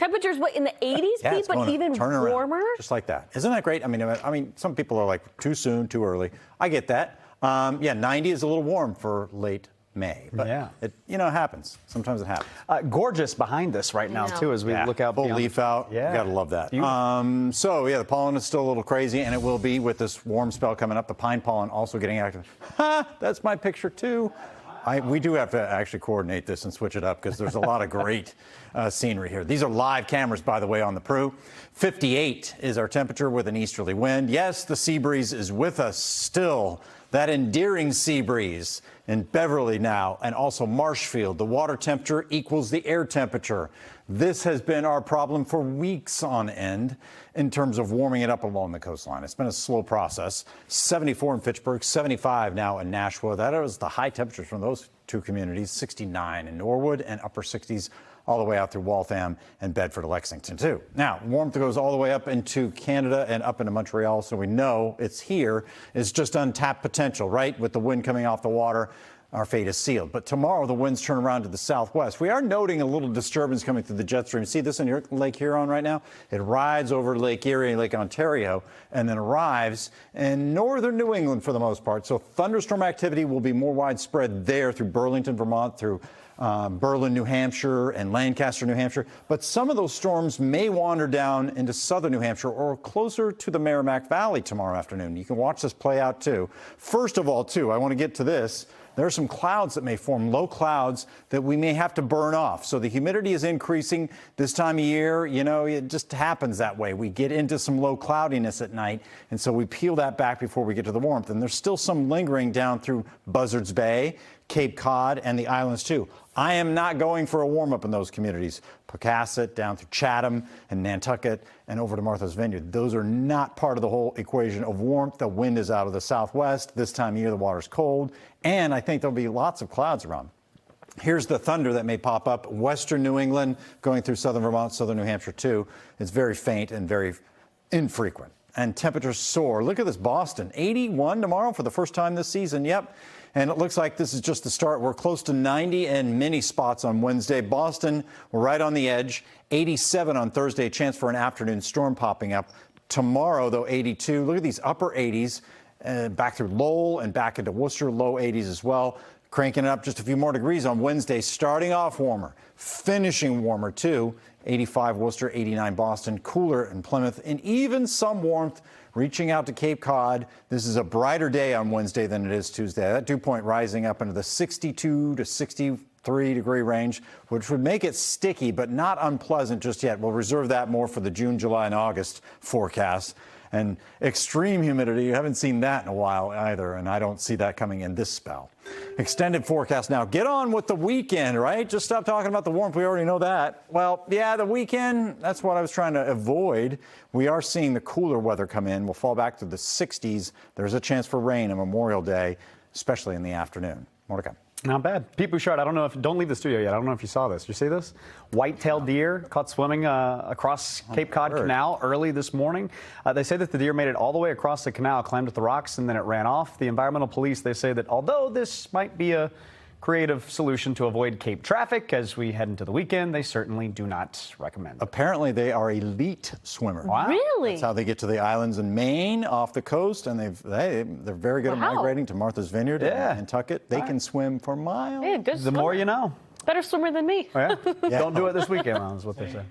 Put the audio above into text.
Temperatures, what, in the 80s, Yeah, Pete, but even warmer? Just like that. Isn't that great? I mean, some people are like, too soon, too early. I get that. Yeah, 90 is a little warm for late May, but it happens. Sometimes it happens. Gorgeous behind us right now, too, as we look out. Full leaf out. Yeah. You got to love that. So, yeah, the pollen is still a little crazy, and it will be with this warm spell coming up. The pine pollen also getting active. Ha! That's my picture, too. We do have to actually coordinate this and switch it up because there's a lot of great scenery here. These are live cameras, by the way, on the Prue. 58 is our temperature with an easterly wind. Yes, the sea breeze is with us still. That endearing sea breeze in Beverly now, and also Marshfield. The water temperature equals the air temperature. This has been our problem for weeks on end in terms of warming it up along the coastline. It's been a slow process. 74 in Fitchburg, 75 now in Nashua. That was the high temperatures from those two communities. 69 in Norwood and upper 60s all the way out through Waltham and Bedford, Lexington, too. Now, warmth goes all the way up into Canada and up into Montreal, so we know it's here. It's just untapped potential, right? With the wind coming off the water, our fate is sealed. But tomorrow, the winds turn around to the southwest. We are noting a little disturbance coming through the jet stream. See this in your Lake Huron right now? It rides over Lake Erie and Lake Ontario and then arrives in northern New England for the most part. So thunderstorm activity will be more widespread there through Burlington, Vermont, through Berlin, New Hampshire, and Lancaster, New Hampshire. But some of those storms may wander down into southern New Hampshire or closer to the Merrimack Valley tomorrow afternoon. You can watch this play out, too. First of all, too, I want to get to this. There are some clouds that may form, low clouds that we may have to burn off. So the humidity is increasing this time of year. You know, it just happens that way. We get into some low cloudiness at night, and so we peel that back before we get to the warmth. And there's still some lingering down through Buzzards Bay, Cape Cod, and the islands, too. I am not going for a warm-up in those communities. Pocasset, down through Chatham and Nantucket, and over to Martha's Vineyard. Those are not part of the whole equation of warmth. The wind is out of the southwest. This time of year, the water's cold, and I think there'll be lots of clouds around. Here's the thunder that may pop up. Western New England, going through southern Vermont, southern New Hampshire, too. It's very faint and very infrequent. And temperatures soar. Look at this, Boston, 81 tomorrow for the first time this season. Yep. And it looks like this is just the start. We're close to 90 in many spots on Wednesday. Boston, we're right on the edge. 87 on Thursday, a chance for an afternoon storm popping up. Tomorrow, though, 82. Look at these upper 80s, back through Lowell and back into Worcester, low 80s as well. Cranking it up just a few more degrees on Wednesday, starting off warmer, finishing warmer, too. 85 Worcester, 89 Boston, cooler in Plymouth, and even some warmth reaching out to Cape Cod. This is a brighter day on Wednesday than it is Tuesday. That dew point rising up into the 62 to 63-degree range, which would make it sticky, but not unpleasant just yet. We'll reserve that more for the June, July, and August forecast. And extreme humidity, you haven't seen that in a while either, and I don't see that coming in this spell. Extended forecast now. Get on with the weekend, right? Just stop talking about the warmth. We already know that. Well, yeah, the weekend, that's what I was trying to avoid. We are seeing the cooler weather come in. We'll fall back to the 60s. There's a chance for rain on Memorial Day, especially in the afternoon. More to come. Not bad. Pete Bouchard, don't leave the studio yet. I don't know if you saw this. Did you see this? White-tailed deer caught swimming across Cape Cod Canal early this morning. They say that the deer made it all the way across the canal, climbed up the rocks, and then it ran off. The environmental police, they say that although this might be a creative solution to avoid Cape traffic as we head into the weekend, they certainly do not recommend it. Apparently, they are elite swimmers. Wow. Really? That's how they get to the islands in Maine, off the coast, and they're very good at migrating to Martha's Vineyard and Nantucket. They can swim for miles. Yeah, good the more you know. Better swimmer than me. Oh, yeah? Don't do it this weekend, is what they say.